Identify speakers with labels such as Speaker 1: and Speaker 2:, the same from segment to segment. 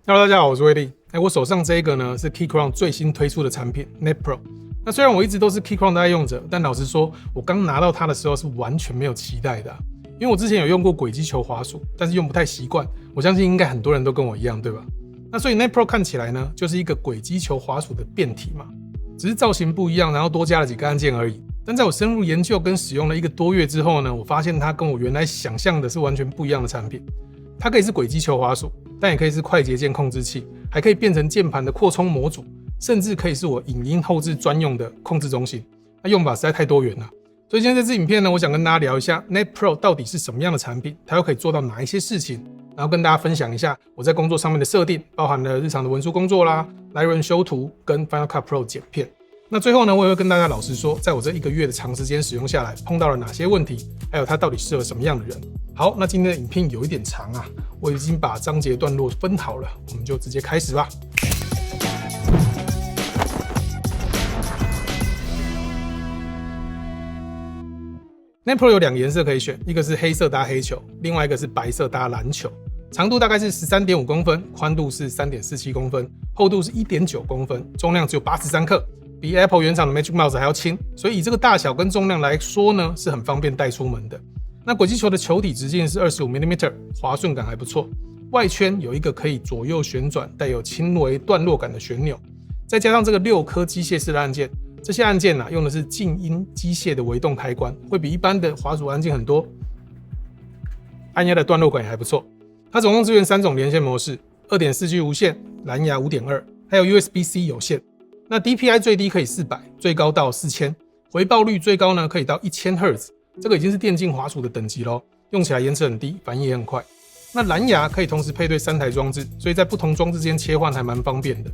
Speaker 1: Hello， 大家好，我是威力。我手上這個呢是 Keychron 最新推出的產品 Net Pro。那雖然我一直都是 Keychron 的愛用者，但老實說，我剛拿到它的時候是完全沒有期待的因為我之前有用過軌跡球滑鼠，但是用不太習慣。我相信應該很多人都跟我一樣，對吧？那所以 Net Pro 看起來呢，就是一個軌跡球滑鼠的變體嘛，只是造型不一樣，然後多加了幾個按鍵而已。但在我深入研究跟使用了1個多月之後呢，我發現它跟我原來想象的是完全不一樣的產品。它可以是軌跡球滑鼠，但也可以是快捷鍵控制器，還可以變成鍵盤的擴充模組，甚至可以是我影音後製專用的控制中心。那用法實在太多元了。所以今天這支影片呢，我想跟大家聊一下 Net Pro 到底是什麼樣的產品，它又可以做到哪一些事情，然後跟大家分享一下我在工作上面的設定，包含了日常的文書工作啦、Lightroom修圖跟 Final Cut Pro 剪片。那最後呢，我也會跟大家老實說，在我這1個月的長時間使用下來，碰到了哪些問題，還有它到底適合什麼樣的人。好，那今天的影片有一點長啊，我已經把章節段落分好了，我們就直接開始吧。Net Pro 有2個顏色可以選，一個是黑色搭黑球，另外一個是白色搭藍球。長度大概是 13.5 公分，寬度是 3.47 公分，厚度是 1.9 公分，重量只有83克。比 Apple 原廠的 Magic Mouse 還要輕，所以以這個大小跟重量來說呢，是很方便帶出门的。那軌跡球的球體直徑是 25mm， 滑順感還不錯。外圈有一個可以左右旋轉、帶有輕微段落感的旋鈕，再加上這個6顆機械式的按鍵，這些按鍵用的是靜音機械的微動開關，會比一般的滑鼠按鍵很多，按壓的段落感也還不錯。它總共支援3種連線模式 2.4G 無線、藍牙 5.2， 還有 USB-C 有線。那 DPI 最低可以400，最高到4000，回報率最高呢可以到1000 Hz， 這個已經是電競滑鼠的等級咯，用起來延遲很低，反應也很快。那藍牙可以同時配對3台裝置，所以在不同裝置間切換還蠻方便的。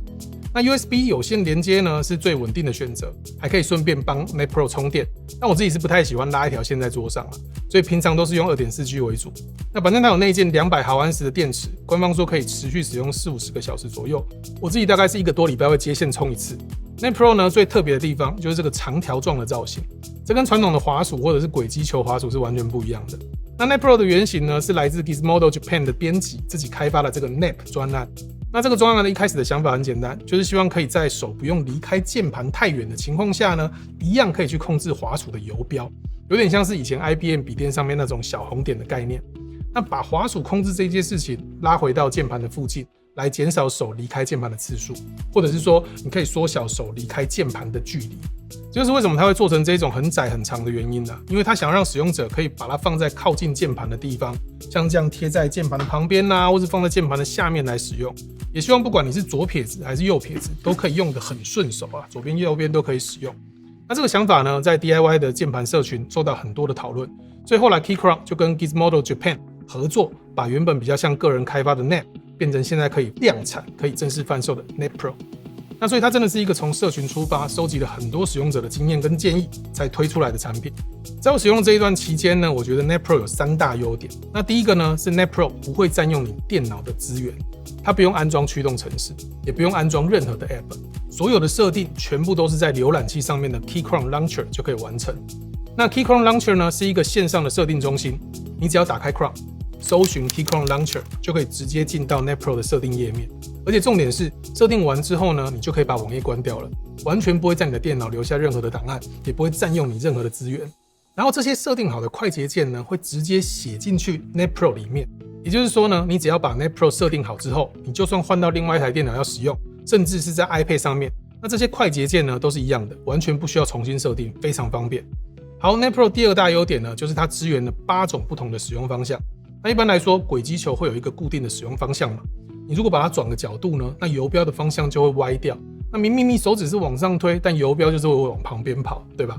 Speaker 1: 那 USB 有線連接呢是最穩定的選擇，還可以順便幫 Net Pro 充電。但我自己是不太喜歡拉一條線在桌上所以平常都是用 2.4G 為主。那反正它有內建200毫安時的電池，官方說可以持續使用40-50個小時左右。我自己大概是1個多禮拜會接線充一次。Net Pro 呢最特別的地方就是這個長條狀的造型，這跟傳統的滑鼠或者是軌跡球滑鼠是完全不一樣的。那 Net Pro 的原型呢是來自 Gizmodo Japan 的編輯自己開發的這個 NAP 專案。那這個專案的一開始的想法很簡單，就是希望可以在手不用離開鍵盤太遠的情況下呢，一樣可以去控制滑鼠的游標，有點像是以前 IBM 筆電上面那種小紅點的概念。那把滑鼠控制這件事情拉回到鍵盤的附近，來減少手離開鍵盤的次數，或者是說你可以縮小手離開鍵盤的距離。這就是為什麼它會做成這種很窄很長的原因因為它想讓使用者可以把它放在靠近鍵盤的地方，像這樣貼在鍵盤的旁邊或是放在鍵盤的下面來使用。也希望不管你是左撇子還是右撇子，都可以用得很順手左邊右邊都可以使用。那這個想法呢，在 DIY 的鍵盤社群受到很多的討論，所以後來 Keychron 就跟 Gizmodo Japan 合作，把原本比較像個人開發的 NAP 變成現在可以量產、可以正式販售的 Net Pro。那所以它真的是一個從社群出發，收集了很多使用者的經驗跟建議才推出來的產品。在我使用這一段期間呢，我覺得 Net Pro 有3大優點。那第一個呢是 Net Pro 不會佔用你電腦的資源，它不用安裝驅動程式，也不用安裝任何的 App， 所有的設定全部都是在瀏覽器上面的 Keychron Launcher 就可以完成。那 Keychron Launcher 呢是一個線上的設定中心，你只要打開 Chrome， 搜尋 Keychron Launcher 就可以直接進到 Net Pro 的設定頁面。而且重點是，設定完之後呢，你就可以把網頁關掉了，完全不會在你的電腦留下任何的檔案，也不會佔用你任何的資源。然後這些設定好的快捷鍵呢，會直接寫進去 Net Pro 裡面。也就是說呢，你只要把 Net Pro 設定好之後，你就算換到另外一台電腦要使用，甚至是在 iPad 上面，那這些快捷鍵呢都是一樣的，完全不需要重新設定，非常方便。好， Net Pro 第2大優點呢，就是它支援了8種不同的使用方向。那一般來說，軌跡球會有一個固定的使用方向嘛。你如果把它轉個角度呢，那游標的方向就會歪掉。那明明你手指是往上推，但游標就是会往旁邊跑，對吧？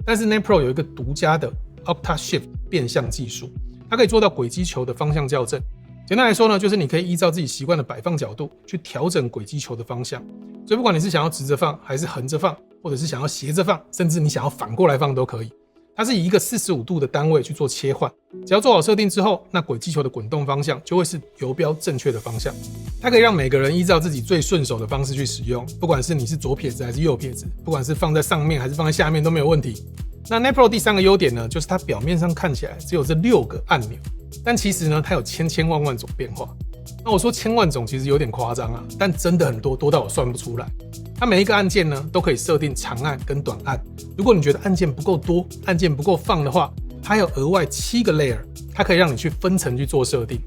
Speaker 1: 但是 Net Pro 有一個獨家的 OptaShift 變向技術，它可以做到軌跡球的方向校正。簡單來說呢，就是你可以依照自己習慣的擺放角度去調整軌跡球的方向。所以不管你是想要直着放，還是橫着放，或者是想要斜着放，甚至你想要反過來放都可以。它是以一個45度的單位去做切換，只要做好設定之後，那軌跡球的滾動方向就會是游標正確的方向。它可以讓每個人依照自己最順手的方式去使用，不管是你是左撇子還是右撇子，不管是放在上面還是放在下面都沒有問題。那 Net Pro 第3個優點呢，就是它表面上看起來只有這6個按鈕，但其實呢，它有千千萬萬種變化。那我說千萬種其實有點誇張啊，但真的很多，多到我算不出來。它每一個按鍵呢，都可以設定長按跟短按。如果你覺得按鍵不夠多，按鍵不夠放的話，它有額外7個 layer， 它可以讓你去分層去做設定，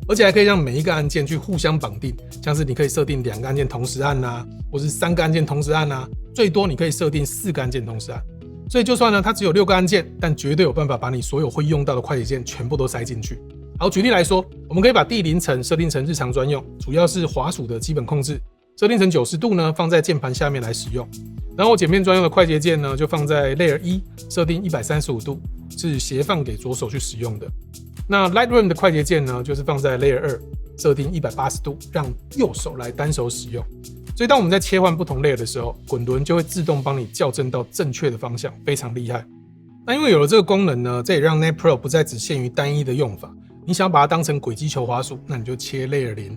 Speaker 1: 而且還可以讓每一個按鍵去互相綁定，像是你可以設定2個按鍵同時按啊，或是3個按鍵同時按啊，最多你可以設定4個按鍵同時按。所以就算呢它只有6個按鍵，但絕對有辦法把你所有會用到的快捷鍵全部都塞進去。好，舉例來說，我們可以把第0層設定成日常專用，主要是滑鼠的基本控制，設定成90度呢，放在鍵盤下面來使用。然後剪片專用的快捷鍵呢，就放在 Layer 1，設定135度，是斜放給左手去使用的。那 Lightroom 的快捷鍵呢，就是放在 Layer 2，設定180度，讓右手來單手使用。所以當我們在切換不同 layer 的時候，滾輪就會自動幫你校正到正確的方向，非常厲害。那因為有了這個功能呢，這也讓 Net Pro 不再只限於單一的用法。你想要把它當成軌跡球滑鼠，那你就切 Layer 0；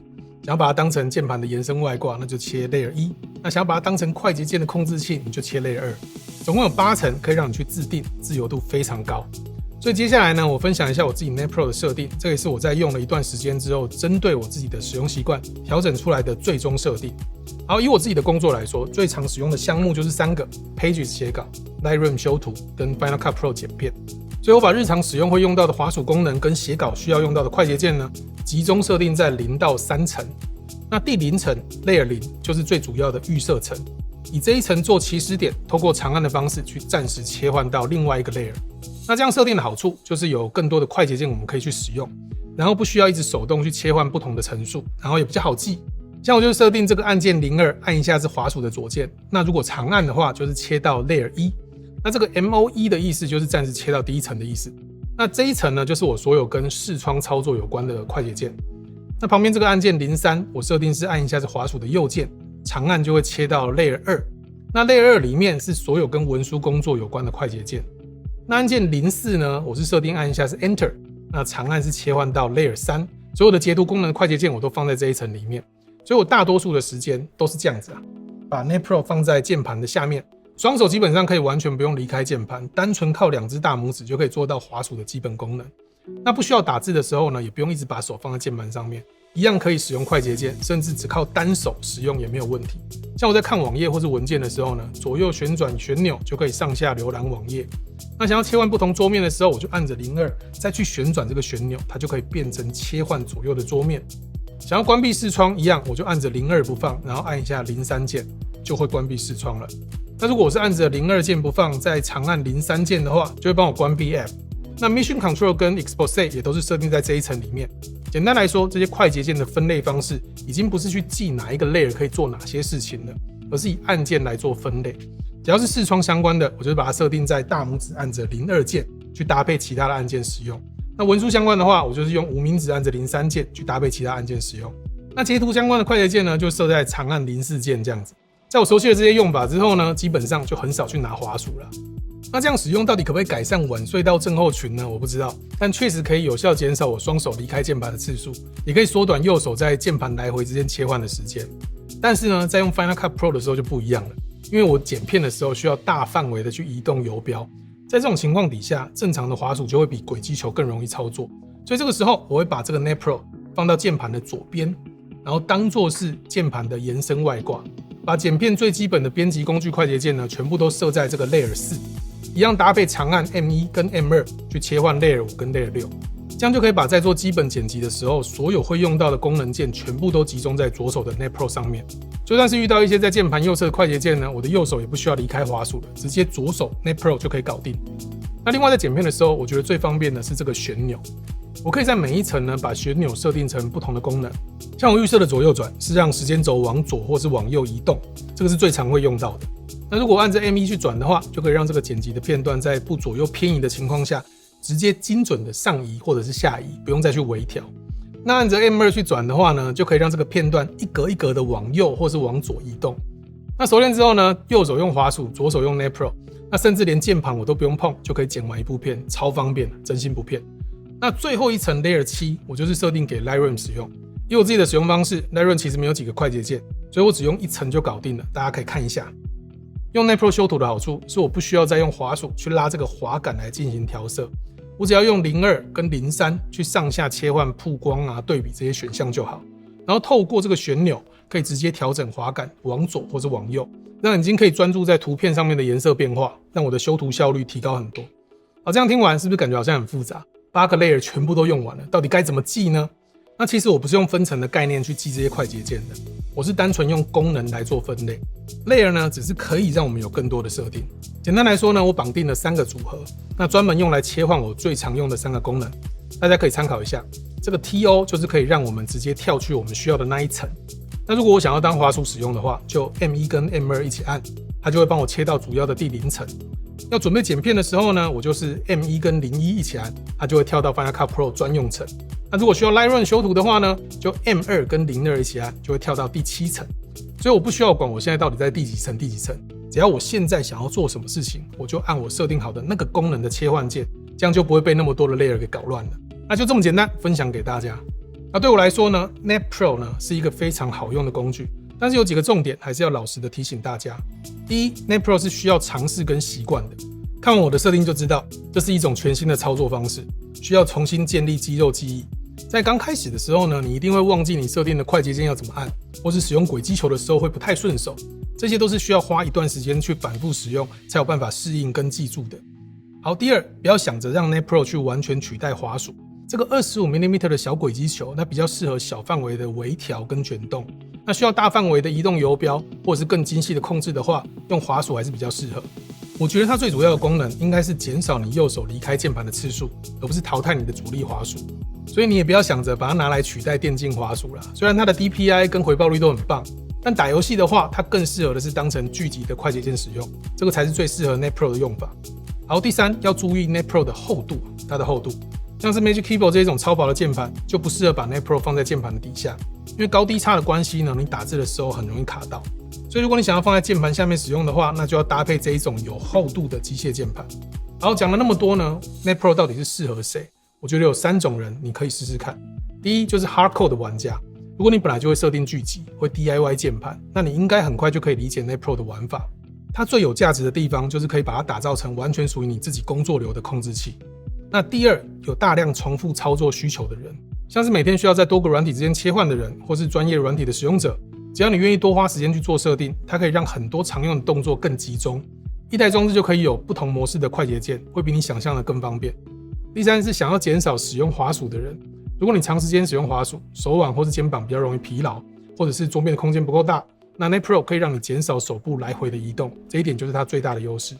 Speaker 1: 想要把它當成鍵盤的延伸外掛，那就切 Layer 1；那想要把它當成快捷鍵的控制器，你就切 Layer 2。總共有8層可以讓你去自定，自由度非常高。所以接下來呢，我分享一下我自己 Net Pro 的設定，這也是我在用了一段時間之後，針對我自己的使用習慣調整出來的最終設定。好，以我自己的工作來說，最常使用的項目就是3個 ：Pages 寫稿、Lightroom 修圖跟 Final Cut Pro 剪片。所以我把日常使用會用到的滑鼠功能跟寫稿需要用到的快捷鍵呢，集中設定在0到3層。那第0層 Layer 0就是最主要的預設層，以這一層做起始點，透過長按的方式去暫時切換到另外一個 Layer。那這樣設定的好處就是有更多的快捷鍵我們可以去使用，然後不需要一直手動去切換不同的层數，然後也比較好記。像我就設定這個按鍵02，按一下是滑鼠的左鍵。那如果長按的話，就是切到 Layer 1。那這個 MO1 的意思就是暫時切到第1層的意思。那這一層呢，就是我所有跟視窗操作有關的快捷鍵。那旁邊這個按鍵03，我設定是按一下是滑鼠的右鍵，長按就會切到 Layer 2。那 Layer 2裡面是所有跟文書工作有關的快捷鍵。那按鍵04呢，我是設定按一下是 Enter， 那長按是切換到 Layer 3。所有的截圖功能的快捷鍵我都放在這一層裡面。所以我大多數的時間都是這樣子啊，把 Net Pro 放在鍵盤的下面，雙手基本上可以完全不用離開鍵盤，單純靠2隻大拇指就可以做到滑鼠的基本功能。那不需要打字的時候呢，也不用一直把手放在鍵盤上面，一樣可以使用快捷鍵，甚至只靠單手使用也沒有問題。像我在看網頁或是文件的時候呢，左右旋轉旋鈕就可以上下瀏覽網頁。那想要切換不同桌面的時候，我就按着02，再去旋轉這個旋鈕，它就可以变成切換左右的桌面。想要關閉視窗一樣，我就按着02不放，然後按一下03鍵，就會關閉視窗了。那如果我是按着02鍵不放，再長按03鍵的話，就會幫我關閉 App。那 Mission Control 跟 Expose 也都是設定在這一層裡面。簡單來說，這些快捷鍵的分類方式已經不是去記哪一個 layer 可以做哪些事情了，而是以按鍵來做分類。只要是視窗相關的，我就把它設定在大拇指按着02鍵去搭配其他的按鍵使用。那文書相關的話，我就是用无名指按着03鍵去搭配其他按鍵使用。那截圖相關的快捷鍵呢，就設在長按04鍵這樣子。在我熟悉了這些用法之後呢，基本上就很少去拿滑鼠了。那這樣使用到底可不可以改善晚睡到症候群呢？我不知道，但確實可以有效減少我雙手離開鍵盤的次數，也可以縮短右手在鍵盤來回之間切換的時間。但是呢，在用 Final Cut Pro 的時候就不一樣了，因為我剪片的時候需要大範圍的去移動游標。在這種情況底下，正常的滑鼠就會比軌跡球更容易操作，所以這個時候我會把這個 Net Pro 放到鍵盤的左邊，然後當作是鍵盤的延伸外掛，把剪片最基本的編輯工具快捷鍵呢，全部都設在這個 Layer 4，一樣搭配長按 M1 跟 M2去切換 Layer 5跟 Layer 6，這樣就可以把在做基本剪輯的時候，所有會用到的功能鍵全部都集中在左手的 Net Pro 上面。就算是遇到一些在鍵盤右側的快捷鍵呢，我的右手也不需要離開滑鼠了，直接左手 Net Pro 就可以搞定。那另外在剪片的時候，我覺得最方便的是這個旋鈕，我可以在每一層呢把旋鈕設定成不同的功能。像我預設的左右轉是讓時間軸往左或是往右移動，這個是最常會用到的。那如果按着 M1 去轉的話，就可以讓這個剪輯的片段在不左右偏移的情況下，直接精準的上移或者是下移，不用再去微調。那按着 M2 去轉的話呢，就可以讓這個片段一格一格的往右或是往左移動。那熟練之後呢，右手用滑鼠，左手用 Net Pro， 那甚至連鍵盤我都不用碰，就可以剪完一部片，超方便，真心不騙。那最後一層 Layer 7，我就是設定給 Lightroom 使用。以我自己的使用方式 ，Lightroom 其實沒有幾個快捷鍵，所以我只用1層就搞定了。大家可以看一下。用 Net Pro 修圖的好處是，我不需要再用滑鼠去拉這個滑桿來進行調色，我只要用02跟03去上下切換曝光啊、對比這些選項就好。然後透過這個旋鈕可以直接調整滑桿往左或者往右，讓眼睛可以專注在圖片上面的顏色變化，讓我的修圖效率提高很多。好，這樣聽完是不是感覺好像很複雜？8個 layer 全部都用完了，到底該怎麼記呢？那其實我不是用分層的概念去記這些快捷鍵的，我是單純用功能來做分類。Layer 呢，只是可以讓我們有更多的設定。簡單來說呢，我綁定了3個組合，那專門用來切換我最常用的3個功能，大家可以參考一下。這個 TO 就是可以讓我們直接跳去我們需要的那一層。那如果我想要當滑鼠使用的話，就 M1 跟 M2 一起按，它就會幫我切到主要的第0層。要準備剪片的時候呢，我就是 M1 跟01一起按，它就會跳到 Final Cut Pro 專用層。那如果需要 Lightroom 修圖的話呢，就 M2 跟02一起按，就會跳到第7層。所以我不需要管我現在到底在第幾層，只要我現在想要做什麼事情，我就按我設定好的那個功能的切換鍵，這樣就不會被那麼多的 layer 給搞亂了。那就這麼簡單，分享給大家。那對我來說呢 ，Net Pro 呢是一個非常好用的工具，但是有幾個重點還是要老實的提醒大家。第一 ，Net Pro 是需要嘗試跟習慣的。看完我的設定就知道，這是一種全新的操作方式，需要重新建立肌肉記憶。在剛開始的時候呢，你一定會忘記你設定的快捷鍵要怎麼按，或是使用軌跡球的時候會不太順手，這些都是需要花一段時間去反覆使用，才有辦法適應跟記住的。好，第二，不要想着讓 Net Pro 去完全取代滑鼠。這個 25mm 的小軌跡球，那比較適合小範圍的微調跟捲動。那需要大範圍的移動游標，或者是更精細的控制的話，用滑鼠還是比較適合。我覺得它最主要的功能應該是減少你右手離開鍵盤的次數，而不是淘汰你的主力滑鼠。所以你也不要想着把它拿來取代電競滑鼠啦。雖然它的 DPI 跟回報率都很棒，但打遊戲的話，它更適合的是當成聚集的快捷鍵使用，這個才是最適合 Net Pro 的用法。好，第三，要注意 Net Pro 的厚度，它的厚度。像是 Magic Keyboard 這一種超薄的鍵盤，就不適合把 Net Pro 放在鍵盤的底下，因為高低差的關係呢，你打字的時候很容易卡到。所以如果你想要放在鍵盤下面使用的話，那就要搭配這一種有厚度的機械鍵盤。好，講了那麼多呢 ，Net Pro 到底是適合誰？我覺得有3種人你可以試試看。第一就是 Hardcore 的玩家，如果你本來就會設定巨集，會 DIY 鍵盤，那你應該很快就可以理解 Net Pro 的玩法。它最有價值的地方就是可以把它打造成完全屬於你自己工作流的控制器。那第二，有大量重複操作需求的人，像是每天需要在多個軟體之間切換的人，或是專業軟體的使用者，只要你願意多花時間去做設定，它可以讓很多常用的動作更集中。一台裝置就可以有不同模式的快捷鍵，會比你想象的更方便。第三是想要減少使用滑鼠的人，如果你長時間使用滑鼠，手腕或是肩膀比較容易疲勞，或者是桌面的空間不夠大，那 Net Pro 可以讓你減少手部來回的移動，這一點就是它最大的優勢。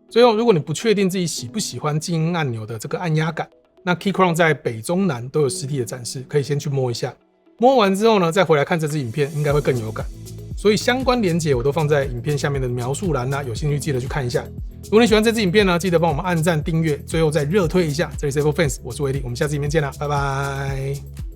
Speaker 1: 最後，如果你不確定自己喜不喜歡靜音按鈕的這個按壓感，那 Keychron 在北中南都有實體的展示，可以先去摸一下。摸完之後呢，再回來看這支影片，應該會更有感。所以相關連結我都放在影片下面的描述欄啊，有興趣記得去看一下。如果你喜歡這支影片呢，記得幫我們按讚、訂閱，最後再熱推一下。這裡是 Apple Fans， 我是威力，我們下次影片見啦，拜拜。